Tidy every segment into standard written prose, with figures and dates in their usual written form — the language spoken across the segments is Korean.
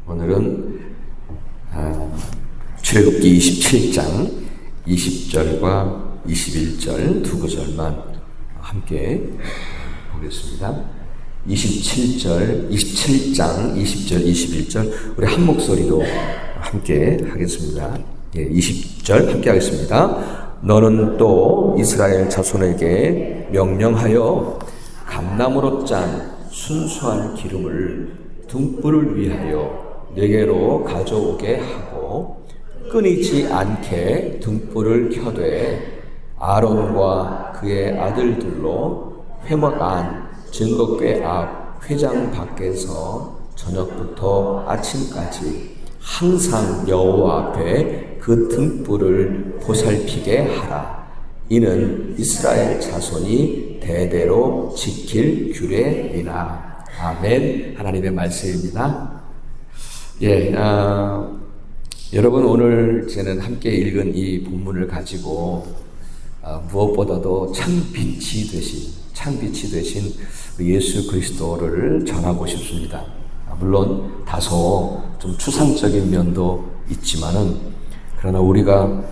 오늘은 출애굽기 27장 20절과 21절 두 구절만 함께 보겠습니다. 27장 20절, 21절 우리 한 목소리로 함께 하겠습니다. 20절 함께 하겠습니다. 너는 또 이스라엘 자손에게 명령하여 감나무로 짠 순수한 기름을 등불을 위하여 내게로 가져오게 하고 끊이지 않게 등불을 켜되 아론과 그의 아들들로 회막 안 증거궤 앞 회장 밖에서 저녁부터 아침까지 항상 여호와 앞에 그 등불을 보살피게 하라. 이는 이스라엘 자손이 대대로 지킬 규례니라. 아멘. 하나님의 말씀입니다. 여러분 오늘 저는 함께 읽은 이 본문을 가지고 무엇보다도 창빛이 되신 우리 예수 그리스도를 전하고 싶습니다. 물론 다소 좀 추상적인 면도 있지만은 그러나 우리가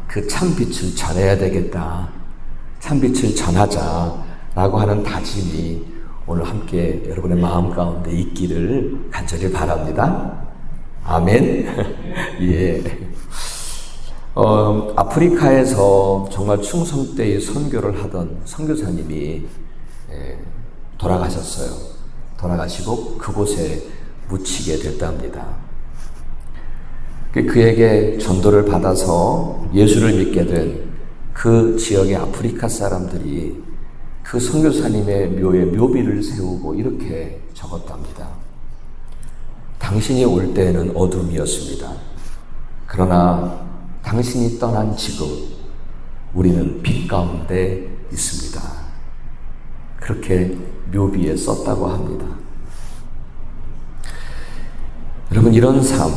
그 창빛을 전해야 되겠다. 창빛을 전하자라고 하는 다짐이 오늘 함께 여러분의 마음 가운데 있기를 간절히 바랍니다. 아멘. 예. 아프리카에서 정말 충성되이 선교를 하던 선교사님이 돌아가셨어요. 돌아가시고 그곳에 묻히게 됐답니다. 그에게 전도를 받아서 예수를 믿게 된 그 지역의 아프리카 사람들이 그 선교사님의 묘에 묘비를 세우고 이렇게 적었답니다. 당신이 올 때에는 어둠이었습니다. 그러나 당신이 떠난 지금 우리는 빛 가운데 있습니다. 그렇게 묘비에 썼다고 합니다. 여러분 이런 삶,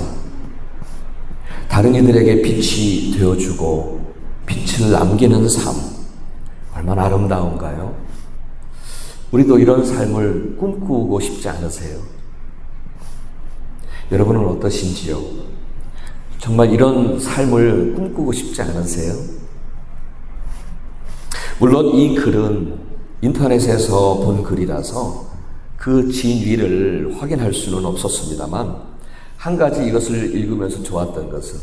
다른 이들에게 빛이 되어주고 빛을 남기는 삶, 얼마나 아름다운가요? 우리도 이런 삶을 꿈꾸고 싶지 않으세요? 여러분은 어떠신지요? 정말 이런 삶을 꿈꾸고 싶지 않으세요? 물론 이 글은 인터넷에서 본 글이라서 그 진위를 확인할 수는 없었습니다만 한 가지 이것을 읽으면서 좋았던 것은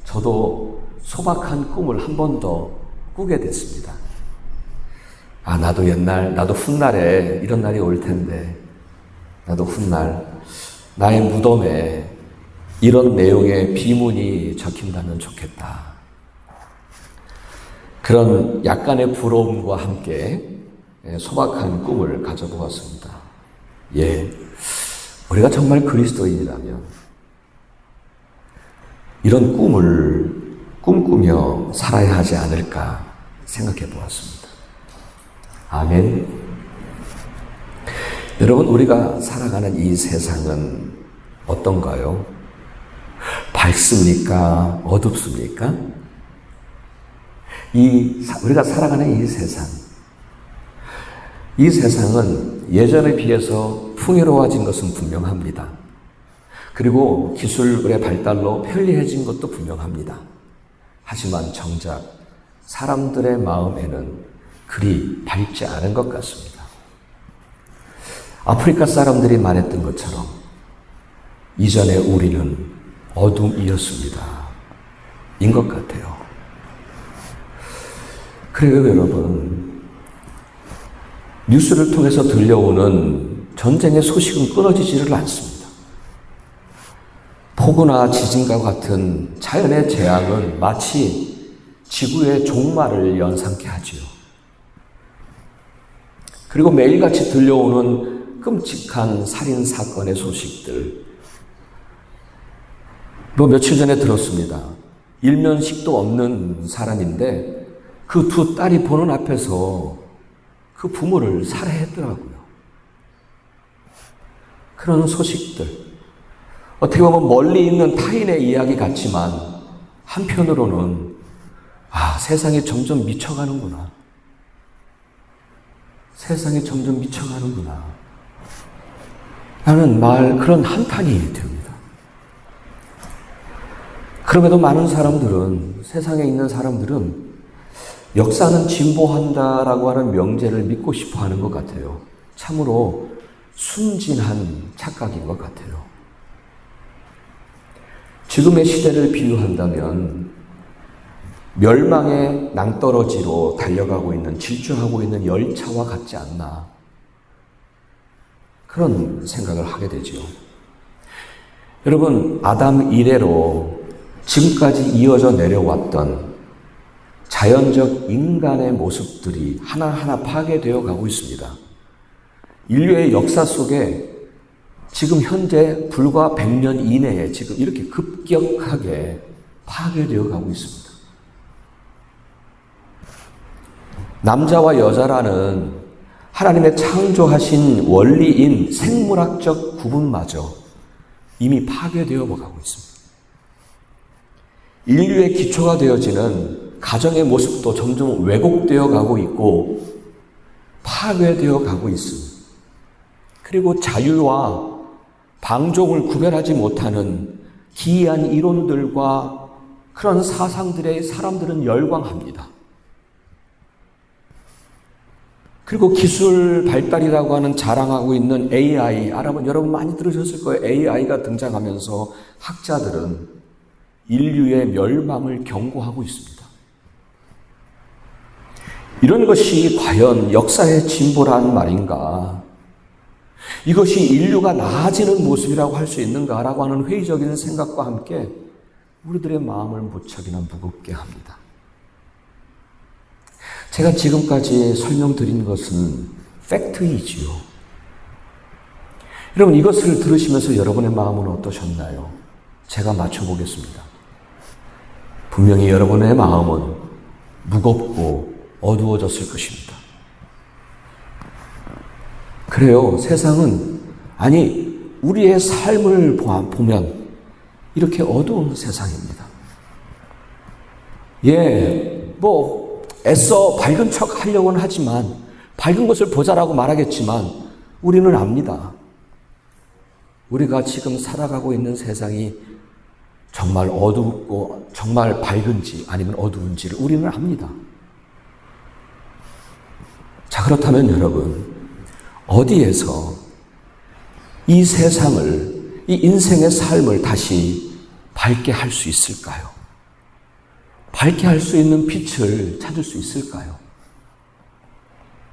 저도 소박한 꿈을 한 번 더 꾸게 됐습니다. 나도 나도 훗날에 이런 날이 올 텐데, 나도 훗날 나의 무덤에 이런 내용의 비문이 적힌다면 좋겠다. 그런 약간의 부러움과 함께 소박한 꿈을 가져보았습니다. 우리가 정말 그리스도인이라면 이런 꿈을 꿈꾸며 살아야 하지 않을까 생각해 보았습니다. 아멘. 여러분, 우리가 살아가는 이 세상은 어떤가요? 밝습니까? 어둡습니까? 우리가 살아가는 이 세상은 예전에 비해서 풍요로워진 것은 분명합니다. 그리고 기술의 발달로 편리해진 것도 분명합니다. 하지만 정작 사람들의 마음에는 그리 밝지 않은 것 같습니다. 아프리카 사람들이 말했던 것처럼 이전에 우리는 어둠이었습니다. 인 것 같아요. 그래요, 여러분. 뉴스를 통해서 들려오는 전쟁의 소식은 끊어지지를 않습니다. 폭우나 지진과 같은 자연의 재앙은 마치 지구의 종말을 연상케 하지요. 그리고 매일같이 들려오는 끔찍한 살인사건의 소식들. 며칠 전에 들었습니다. 일면식도 없는 사람인데 그 두 딸이 보는 앞에서 그 부모를 살해했더라고요. 그런 소식들. 어떻게 보면 멀리 있는 타인의 이야기 같지만 한편으로는 세상이 점점 미쳐가는구나. 세상이 점점 미쳐가는구나. 라는 그런 한탄이 됩니다. 그럼에도 많은 사람들은, 세상에 있는 사람들은 역사는 진보한다라고 하는 명제를 믿고 싶어 하는 것 같아요. 참으로 순진한 착각인 것 같아요. 지금의 시대를 비유한다면 멸망의 낭떠러지로 달려가고 있는, 질주하고 있는 열차와 같지 않나, 그런 생각을 하게 되죠. 여러분, 아담 이래로 지금까지 이어져 내려왔던 자연적 인간의 모습들이 하나하나 파괴되어 가고 있습니다. 인류의 역사 속에 지금 현재 불과 100년 이내에 지금 이렇게 급격하게 파괴되어 가고 있습니다. 남자와 여자라는 하나님의 창조하신 원리인 생물학적 구분마저 이미 파괴되어 가고 있습니다. 인류의 기초가 되어지는 가정의 모습도 점점 왜곡되어 가고 있고 파괴되어 가고 있습니다. 그리고 자유와 방종을 구별하지 못하는 기이한 이론들과 그런 사상들에 사람들은 열광합니다. 그리고 기술 발달이라고 하는 자랑하고 있는 AI, 여러분 많이 들으셨을 거예요. AI가 등장하면서 학자들은 인류의 멸망을 경고하고 있습니다. 이런 것이 과연 역사의 진보란 말인가? 이것이 인류가 나아지는 모습이라고 할 수 있는가라고 하는 회의적인 생각과 함께 우리들의 마음을 무척이나 무겁게 합니다. 제가 지금까지 설명드린 것은 팩트이지요. 여러분, 이것을 들으시면서 여러분의 마음은 어떠셨나요? 제가 맞춰보겠습니다. 분명히 여러분의 마음은 무겁고 어두워졌을 것입니다. 그래요. 세상은, 우리의 삶을 보면 이렇게 어두운 세상입니다. 애써 밝은 척 하려고는 하지만, 밝은 것을 보자라고 말하겠지만, 우리는 압니다. 우리가 지금 살아가고 있는 세상이 정말 어둡고 정말 밝은지 아니면 어두운지를 우리는 압니다. 자, 그렇다면 여러분, 어디에서 이 세상을, 이 인생의 삶을 다시 밝게 할 수 있을까요? 밝게 할 수 있는 빛을 찾을 수 있을까요?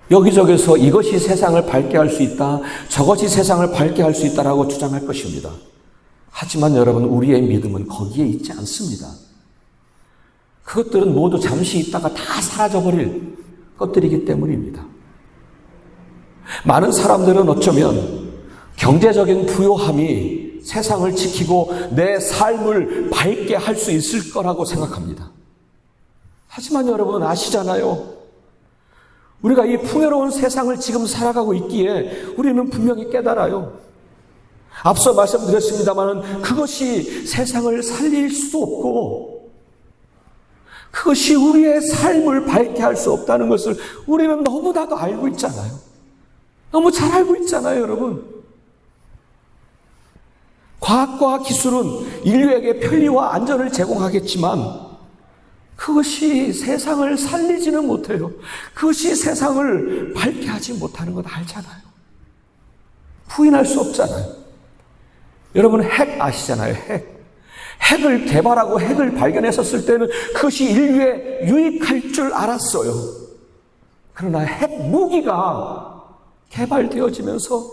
여기저기서 이것이 세상을 밝게 할 수 있다, 저것이 세상을 밝게 할 수 있다라고 주장할 것입니다. 하지만 여러분, 우리의 믿음은 거기에 있지 않습니다. 그것들은 모두 잠시 있다가 다 사라져버릴 것들이기 때문입니다. 많은 사람들은 어쩌면 경제적인 부요함이 세상을 지키고 내 삶을 밝게 할 수 있을 거라고 생각합니다. 하지만 여러분 아시잖아요. 우리가 이 풍요로운 세상을 지금 살아가고 있기에 우리는 분명히 깨달아요. 앞서 말씀드렸습니다만 그것이 세상을 살릴 수도 없고 그것이 우리의 삶을 밝게 할 수 없다는 것을 우리는 너무나도 알고 있잖아요. 너무 잘 알고 있잖아요, 여러분. 과학과 기술은 인류에게 편리와 안전을 제공하겠지만 그것이 세상을 살리지는 못해요. 그것이 세상을 밝게 하지 못하는 것 알잖아요. 부인할 수 없잖아요. 여러분 핵 아시잖아요, 핵. 핵을 개발하고 핵을 발견했었을 때는 그것이 인류에 유익할 줄 알았어요. 그러나 핵 무기가 개발되어지면서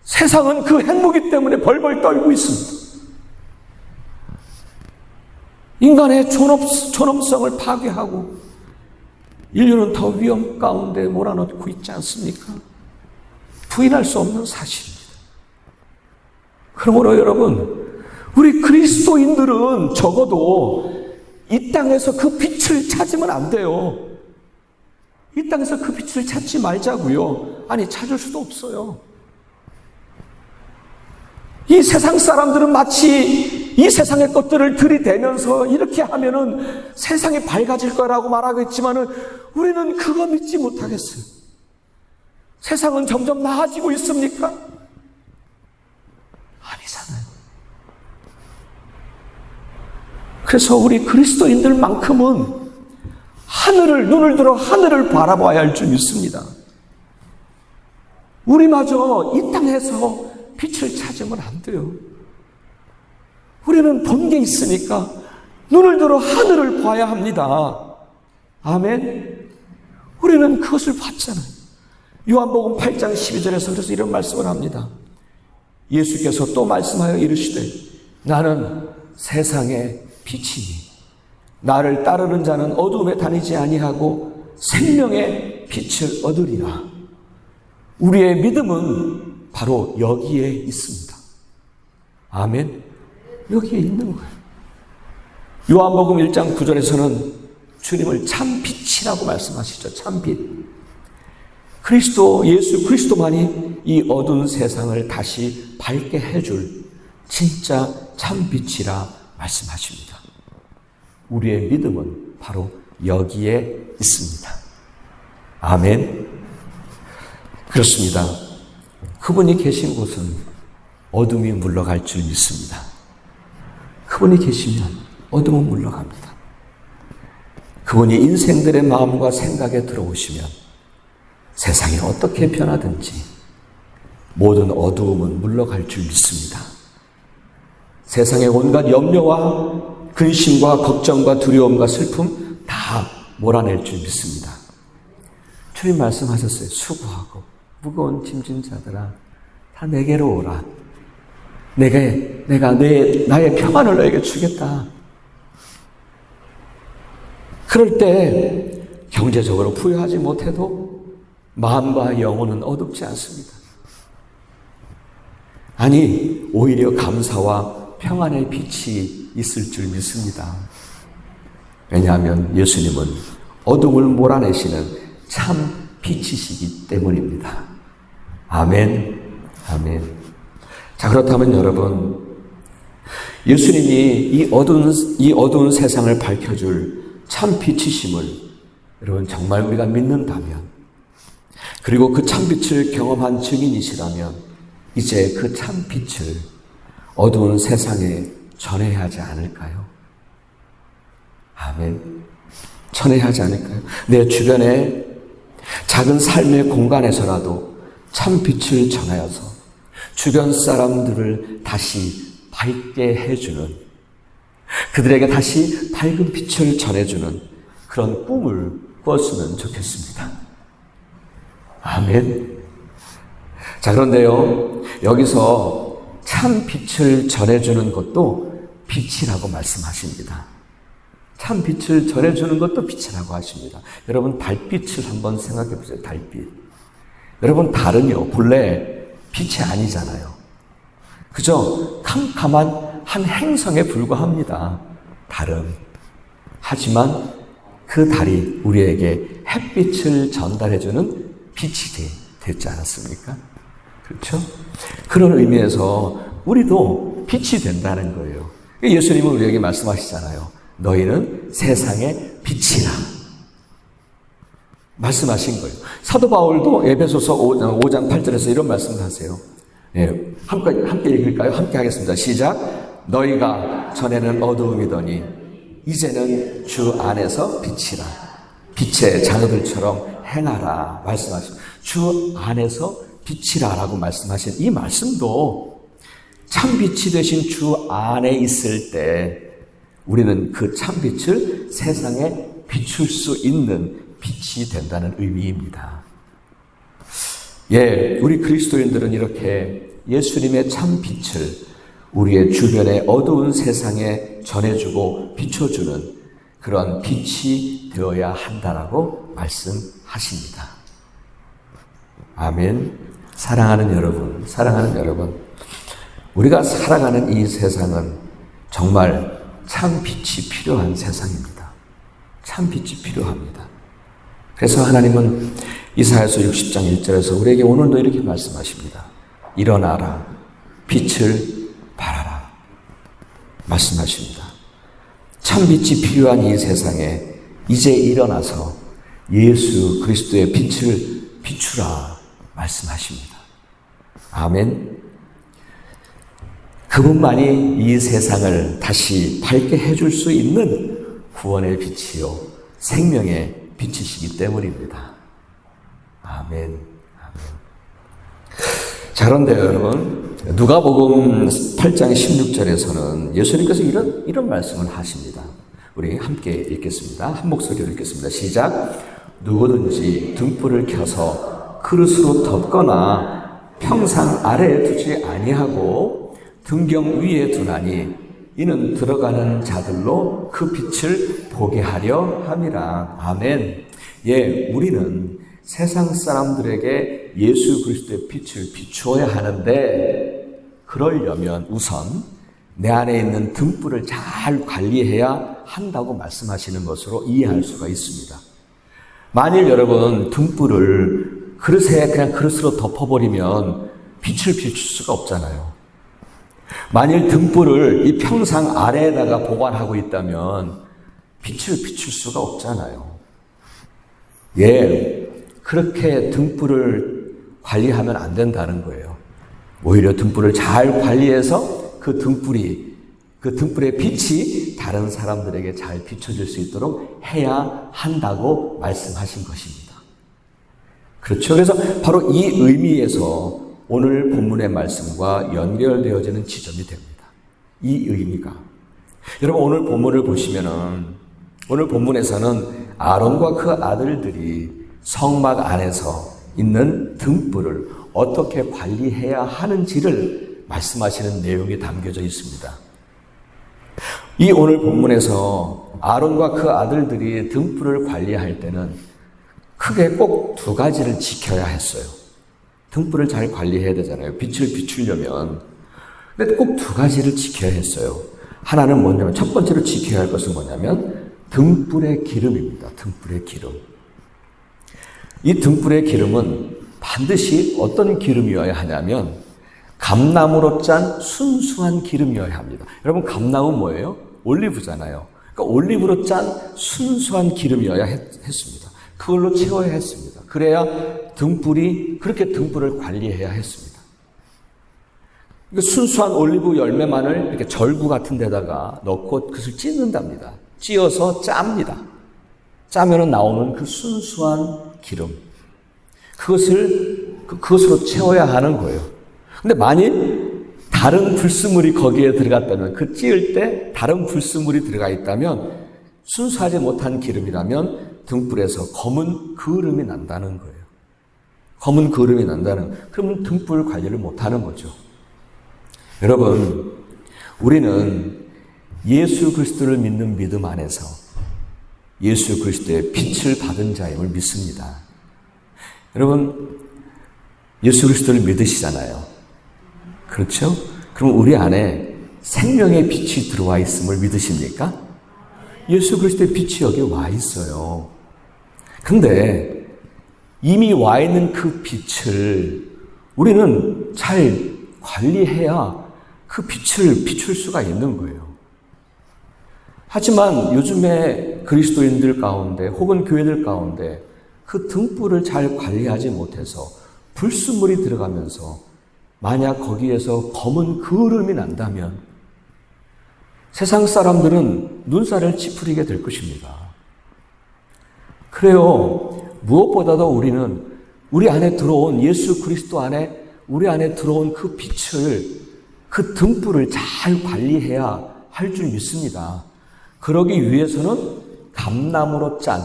세상은 그 핵무기 때문에 벌벌 떨고 있습니다. 인간의 존엄성을 파괴하고 인류는 더 위험 가운데 몰아넣고 있지 않습니까? 부인할 수 없는 사실입니다. 그러므로 여러분, 우리 그리스도인들은 적어도 이 땅에서 그 빛을 찾으면 안 돼요. 이 땅에서 그 빛을 찾지 말자고요. 찾을 수도 없어요. 이 세상 사람들은 마치 이 세상의 것들을 들이대면서 이렇게 하면은 세상이 밝아질 거라고 말하겠지만은 우리는 그거 믿지 못하겠어요. 세상은 점점 나아지고 있습니까? 아니잖아요. 그래서 우리 그리스도인들만큼은 눈을 들어 하늘을 바라봐야 할 줄 믿습니다. 우리마저 이 땅에서 빛을 찾으면 안 돼요. 우리는 본 게 있으니까 눈을 들어 하늘을 봐야 합니다. 아멘. 우리는 그것을 봤잖아요. 요한복음 8장 12절에서 그래서 이런 말씀을 합니다. 예수께서 또 말씀하여 이르시되 나는 세상의 빛이니 나를 따르는 자는 어두움에 다니지 아니하고 생명의 빛을 얻으리라. 우리의 믿음은 바로 여기에 있습니다. 아멘. 여기에 있는 거예요. 요한복음 1장 9절에서는 주님을 참빛이라고 말씀하시죠. 참빛. 예수 그리스도만이 이 어두운 세상을 다시 밝게 해줄 진짜 참빛이라 말씀하십니다. 우리의 믿음은 바로 여기에 있습니다. 아멘. 그렇습니다. 그분이 계신 곳은 어둠이 물러갈 줄 믿습니다. 그분이 계시면 어둠은 물러갑니다. 그분이 인생들의 마음과 생각에 들어오시면 세상이 어떻게 변하든지 모든 어두움은 물러갈 줄 믿습니다. 세상의 온갖 염려와 근심과 걱정과 두려움과 슬픔 다 몰아낼 줄 믿습니다. 주님 말씀하셨어요. 수고하고 무거운 짐진 자들아 다 내게로 오라. 내가 나의 평안을 너에게 주겠다. 그럴 때 경제적으로 부유하지 못해도 마음과 영혼은 어둡지 않습니다. 아니, 오히려 감사와 평안의 빛이 있을 줄 믿습니다. 왜냐하면 예수님은 어둠을 몰아내시는 참 빛이시기 때문입니다. 아멘. 아멘. 자, 그렇다면 여러분, 예수님이 이 어두운 세상을 밝혀줄 참 빛이심을 여러분 정말 우리가 믿는다면, 그리고 그 참 빛을 경험한 증인이시라면 이제 그 참 빛을 어두운 세상에 전해야 하지 않을까요? 아멘. 전해야 하지 않을까요? 내 주변에 작은 삶의 공간에서라도 참 빛을 전하여서 주변 사람들을 다시 밝게 해주는, 그들에게 다시 밝은 빛을 전해주는 그런 꿈을 꾸었으면 좋겠습니다. 아멘. 자, 그런데요, 여기서 참 빛을 전해주는 것도 빛이라고 말씀하십니다. 참 빛을 전해주는 것도 빛이라고 하십니다. 여러분, 달빛을 한번 생각해 보세요. 달빛. 여러분, 달은요, 본래 빛이 아니잖아요. 그저 캄캄한 한 행성에 불과합니다. 달은. 하지만 그 달이 우리에게 햇빛을 전달해주는 빛이 됐지 않았습니까? 그렇죠? 그런 의미에서 우리도 빛이 된다는 거예요. 예수님은 우리에게 말씀하시잖아요. 너희는 세상의 빛이라 말씀하신 거예요. 사도 바울도 에베소서 5장 8절에서 이런 말씀을 하세요. 예, 함께 읽을까요? 함께 하겠습니다. 시작. 너희가 전에는 어두움이더니 이제는 주 안에서 빛이라. 빛의 자녀들처럼 행하라 말씀하십니다. 주 안에서 빛이라 라고 말씀하신 이 말씀도 참빛이 되신 주 안에 있을 때 우리는 그 참빛을 세상에 비출 수 있는 빛이 된다는 의미입니다. 예, 우리 그리스도인들은 이렇게 예수님의 참빛을 우리의 주변의 어두운 세상에 전해주고 비춰주는 그런 빛이 되어야 한다라고 말씀하십니다. 아멘. 사랑하는 여러분, 우리가 살아가는 이 세상은 정말 참 빛이 필요한 세상입니다. 참 빛이 필요합니다. 그래서 하나님은 이사야서 60장 1절에서 우리에게 오늘도 이렇게 말씀하십니다. 일어나라, 빛을 발하라 말씀하십니다. 참 빛이 필요한 이 세상에 이제 일어나서 예수 그리스도의 빛을 비추라 말씀하십니다. 아멘. 그분만이 이 세상을 다시 밝게 해줄 수 있는 구원의 빛이요 생명의 빛이시기 때문입니다. 아멘. 아멘. 자, 그런데 여러분, 누가복음 8장 16절에서는 예수님께서 이런 말씀을 하십니다. 우리 함께 읽겠습니다. 한 목소리로 읽겠습니다. 시작. 누구든지 등불을 켜서 그릇으로 덮거나 평상 아래에 두지 아니하고 등경 위에 두나니 이는 들어가는 자들로 그 빛을 보게 하려 함이라. 아멘. 예, 우리는 세상 사람들에게 예수 그리스도의 빛을 비추어야 하는데, 그러려면 우선 내 안에 있는 등불을 잘 관리해야 한다고 말씀하시는 것으로 이해할 수가 있습니다. 만일 여러분 등불을 그릇에 그냥 그릇으로 덮어버리면 빛을 비출 수가 없잖아요. 만일 등불을 이 평상 아래에다가 보관하고 있다면 빛을 비출 수가 없잖아요. 예, 그렇게 등불을 관리하면 안 된다는 거예요. 오히려 등불을 잘 관리해서 그 등불의 빛이 다른 사람들에게 잘 비춰질 수 있도록 해야 한다고 말씀하신 것입니다. 그렇죠. 그래서 바로 이 의미에서 오늘 본문의 말씀과 연결되어지는 지점이 됩니다. 이 의미가. 여러분, 오늘 본문을 보시면은, 오늘 본문에서는 아론과 그 아들들이 성막 안에서 있는 등불을 어떻게 관리해야 하는지를 말씀하시는 내용이 담겨져 있습니다. 이 오늘 본문에서 아론과 그 아들들이 등불을 관리할 때는 크게 꼭 두 가지를 지켜야 했어요. 등불을 잘 관리해야 되잖아요. 빛을 비추려면. 근데 꼭 두 가지를 지켜야 했어요. 하나는 뭐냐면, 첫 번째로 지켜야 할 것은 뭐냐면 등불의 기름입니다. 등불의 기름. 이 등불의 기름은 반드시 어떤 기름이어야 하냐면 감나무로 짠 순수한 기름이어야 합니다. 여러분, 감나무 뭐예요? 올리브잖아요. 그러니까 올리브로 짠 순수한 기름이어야 했습니다. 그걸로 채워야 했습니다. 그래야 그렇게 등불을 관리해야 했습니다. 순수한 올리브 열매만을 이렇게 절구 같은 데다가 넣고 그것을 찢는답니다. 찧어서 짭니다. 짜면은 나오는 그 순수한 기름. 그것으로 채워야 하는 거예요. 근데 만일 다른 불순물이 거기에 들어갔다면, 그 찌을 때 다른 불순물이 들어가 있다면, 순수하지 못한 기름이라면 등불에서 검은 그을음이 난다는 거예요. 검은 그을음이 난다는, 그러면 등불 관리를 못하는 거죠. 여러분, 우리는 예수 그리스도를 믿는 믿음 안에서 예수 그리스도의 빛을 받은 자임을 믿습니다. 여러분, 예수 그리스도를 믿으시잖아요. 그렇죠? 그럼 우리 안에 생명의 빛이 들어와 있음을 믿으십니까? 예수 그리스도의 빛이 여기 와 있어요. 근데 이미 와 있는 그 빛을 우리는 잘 관리해야 그 빛을 비출 수가 있는 거예요. 하지만 요즘에 그리스도인들 가운데 혹은 교회들 가운데 그 등불을 잘 관리하지 못해서 불순물이 들어가면서 만약 거기에서 검은 그을음이 난다면 세상 사람들은 눈살을 찌푸리게 될 것입니다. 그래요. 무엇보다도 우리는 우리 안에 들어온 예수 그리스도 안에 우리 안에 들어온 그 빛을, 그 등불을 잘 관리해야 할 줄 믿습니다. 그러기 위해서는 감나무로 짠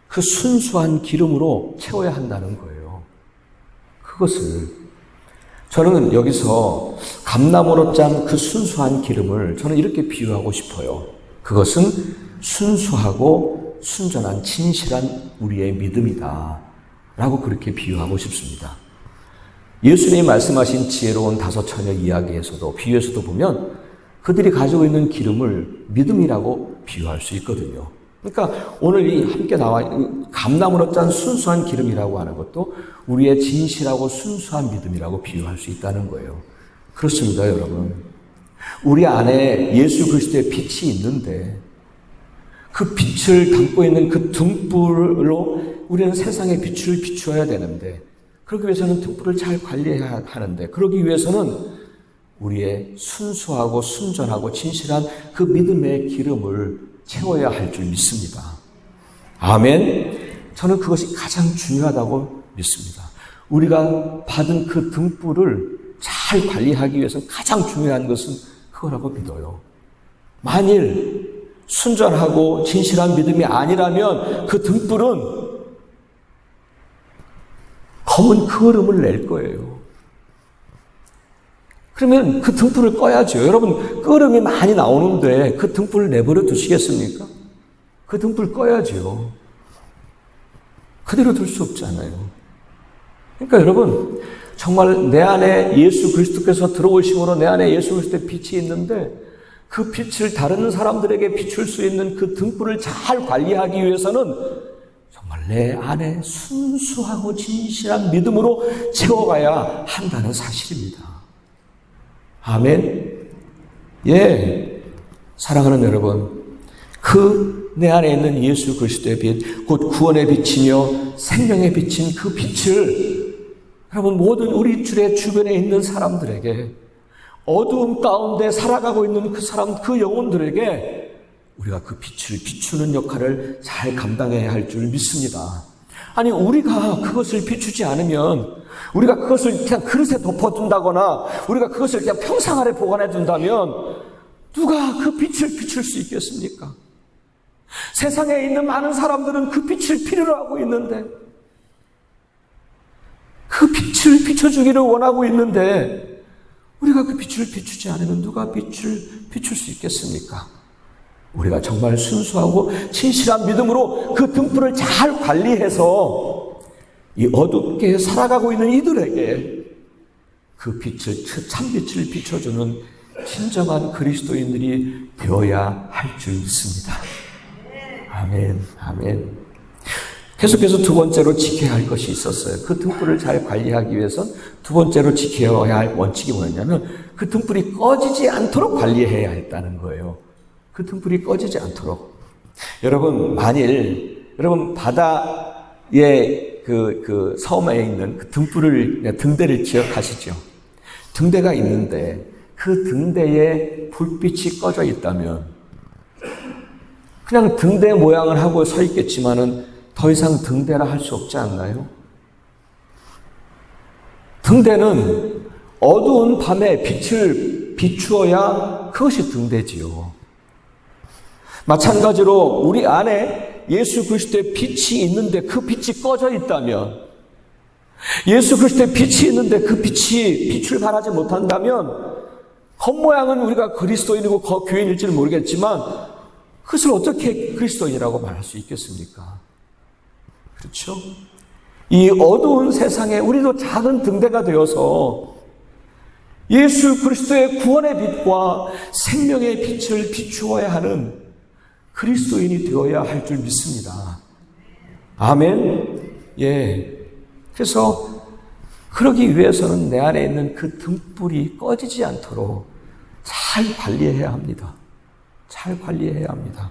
그 순수한 기름으로 채워야 한다는 거예요. 그것을 저는 여기서 감나무로 짠 그 순수한 기름을 저는 이렇게 비유하고 싶어요. 그것은 순수하고 순전한 진실한 우리의 믿음이다 라고 그렇게 비유하고 싶습니다. 예수님이 말씀하신 지혜로운 5 처녀 이야기에서도, 비유에서도 보면 그들이 가지고 있는 기름을 믿음이라고 비유할 수 있거든요. 그러니까 오늘 이 함께 나와 감나무로 짠 순수한 기름이라고 하는 것도 우리의 진실하고 순수한 믿음이라고 비유할 수 있다는 거예요. 그렇습니다, 여러분. 우리 안에 예수 그리스도의 빛이 있는데 그 빛을 담고 있는 그 등불로 우리는 세상의 빛을 비추어야 되는데, 그러기 위해서는 등불을 잘 관리해야 하는데, 그러기 위해서는 우리의 순수하고 순전하고 진실한 그 믿음의 기름을 채워야 할 줄 믿습니다. 아멘. 저는 그것이 가장 중요하다고 믿습니다. 우리가 받은 그 등불을 잘 관리하기 위해서는 가장 중요한 것은 그거라고 믿어요. 만일 순전하고 진실한 믿음이 아니라면 그 등불은 검은 그을음을 낼 거예요. 그러면 그 등불을 꺼야죠. 여러분, 끄름이 많이 나오는데 그 등불을 내버려 두시겠습니까? 그 등불 꺼야죠. 그대로 둘 수 없잖아요. 그러니까 여러분, 정말 내 안에 예수 그리스도께서 들어오심으로 내 안에 예수 그리스도의 빛이 있는데 그 빛을 다른 사람들에게 비출 수 있는 그 등불을 잘 관리하기 위해서는 정말 내 안에 순수하고 진실한 믿음으로 채워가야 한다는 사실입니다. 아멘. 예. 사랑하는 여러분, 그 내 안에 있는 예수 그리스도의 빛, 곧 구원의 빛이며 생명의 빛인 그 빛을 여러분 모든 우리 주변에 있는 사람들에게, 어두움 가운데 살아가고 있는 그 사람, 그 영혼들에게 우리가 그 빛을 비추는 역할을 잘 감당해야 할 줄 믿습니다. 아니, 우리가 그것을 비추지 않으면, 우리가 그것을 그냥 그릇에 덮어둔다거나 우리가 그것을 그냥 평상 아래 보관해 둔다면 누가 그 빛을 비출 수 있겠습니까? 세상에 있는 많은 사람들은 그 빛을 필요로 하고 있는데, 그 빛을 비춰주기를 원하고 있는데 우리가 그 빛을 비추지 않으면 누가 빛을 비출 수 있겠습니까? 우리가 정말 순수하고 진실한 믿음으로 그 등불을 잘 관리해서 이 어둡게 살아가고 있는 이들에게 그 빛을, 참빛을 비춰주는 진정한 그리스도인들이 되어야 할 줄 믿습니다. 아멘, 아멘. 계속해서 두 번째로 지켜야 할 것이 있었어요. 그 등불을 잘 관리하기 위해선 두 번째로 지켜야 할 원칙이 뭐였냐면 그 등불이 꺼지지 않도록 관리해야 했다는 거예요. 그 등불이 꺼지지 않도록. 여러분, 만일 여러분 바다에 그 섬에 있는 그 등대를 기억하시죠? 등대가 있는데 그 등대에 불빛이 꺼져 있다면 그냥 등대 모양을 하고 서 있겠지만은 더 이상 등대라 할 수 없지 않나요? 등대는 어두운 밤에 빛을 비추어야 그것이 등대지요. 마찬가지로 우리 안에 예수 그리스도의 빛이 있는데 그 빛이 꺼져 있다면, 예수 그리스도의 빛이 있는데 그 빛이 빛을 발하지 못한다면 겉모양은 우리가 그리스도인이고 교인일지는 모르겠지만 그것을 어떻게 그리스도인이라고 말할 수 있겠습니까? 그렇죠? 이 어두운 세상에 우리도 작은 등대가 되어서 예수 그리스도의 구원의 빛과 생명의 빛을 비추어야 하는 그리스도인이 되어야 할 줄 믿습니다. 아멘. 예. 그래서 그러기 위해서는 내 안에 있는 그 등불이 꺼지지 않도록 잘 관리해야 합니다. 잘 관리해야 합니다.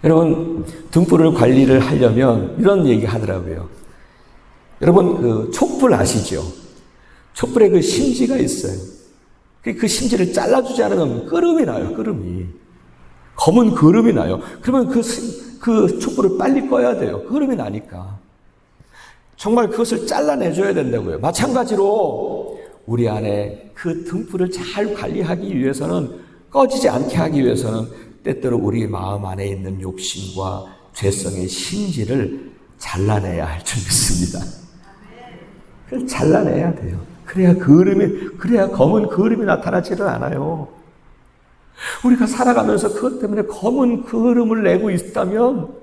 여러분, 등불을 관리를 하려면 이런 얘기 하더라고요. 여러분, 그 촛불 아시죠? 촛불에 그 심지가 있어요. 그 심지를 잘라주지 않으면 끄름이 나요, 끄름이. 검은 그름이 나요. 그러면 그 촛불을 빨리 꺼야 돼요. 그름이 나니까. 정말 그것을 잘라내줘야 된다고요. 마찬가지로 우리 안에 그 등불을 잘 관리하기 위해서는, 꺼지지 않게 하기 위해서는 때때로 우리 마음 안에 있는 욕심과 죄성의 심지를 잘라내야 할 줄 믿습니다. 그걸 잘라내야 돼요. 그래야 검은 그름이 나타나지를 않아요. 우리가 살아가면서 그것 때문에 검은 그름을 내고 있다면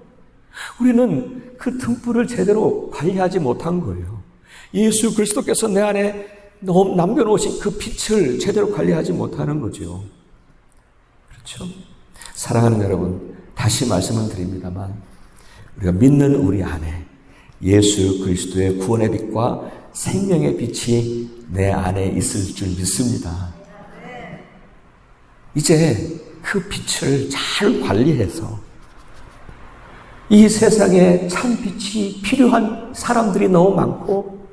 우리는 그 등불을 제대로 관리하지 못한 거예요. 예수 그리스도께서 내 안에 남겨놓으신 그 빛을 제대로 관리하지 못하는 거죠. 그렇죠? 사랑하는 여러분, 다시 말씀을 드립니다만 우리가 믿는 우리 안에 예수 그리스도의 구원의 빛과 생명의 빛이 내 안에 있을 줄 믿습니다. 이제 그 빛을 잘 관리해서 이 세상에 참 빛이 필요한 사람들이 너무 많고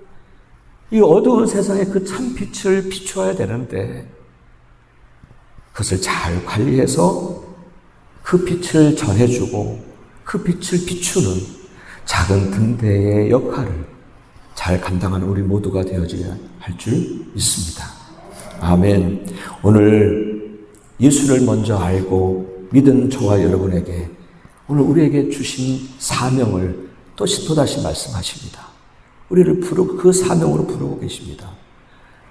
이 어두운 세상에 그 참 빛을 비추어야 되는데 그것을 잘 관리해서 그 빛을 전해주고 그 빛을 비추는 작은 등대의 역할을 잘 감당하는 우리 모두가 되어져야 할 줄 믿습니다. 아멘. 오늘 예수를 먼저 알고 믿은 저와 여러분에게 오늘 우리에게 주신 사명을 또다시 말씀하십니다. 우리를 부르고 그 사명으로 부르고 계십니다.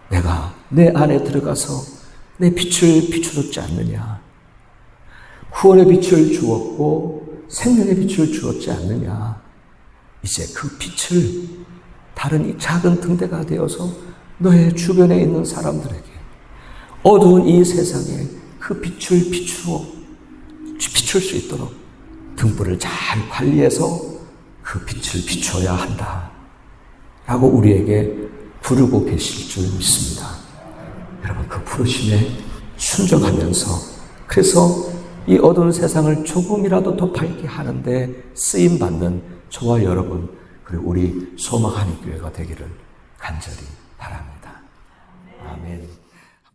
내가 내 안에 들어가서 내 빛을 비춰줬지 않느냐. 구원의 빛을 주었고 생명의 빛을 주었지 않느냐. 이제 그 빛을 다른 이 작은 등대가 되어서 너의 주변에 있는 사람들에게 어두운 이 세상에 그 빛을 비출 수 있도록 등불을 잘 관리해서 그 빛을 비춰야 한다 라고 우리에게 부르고 계실 줄 믿습니다. 여러분 그 부르심에 순종하면서 그래서 이 어두운 세상을 조금이라도 더 밝게 하는데 쓰임받는 저와 여러분 그리고 우리 소망하는 교회가 되기를 간절히 바랍니다. 아멘.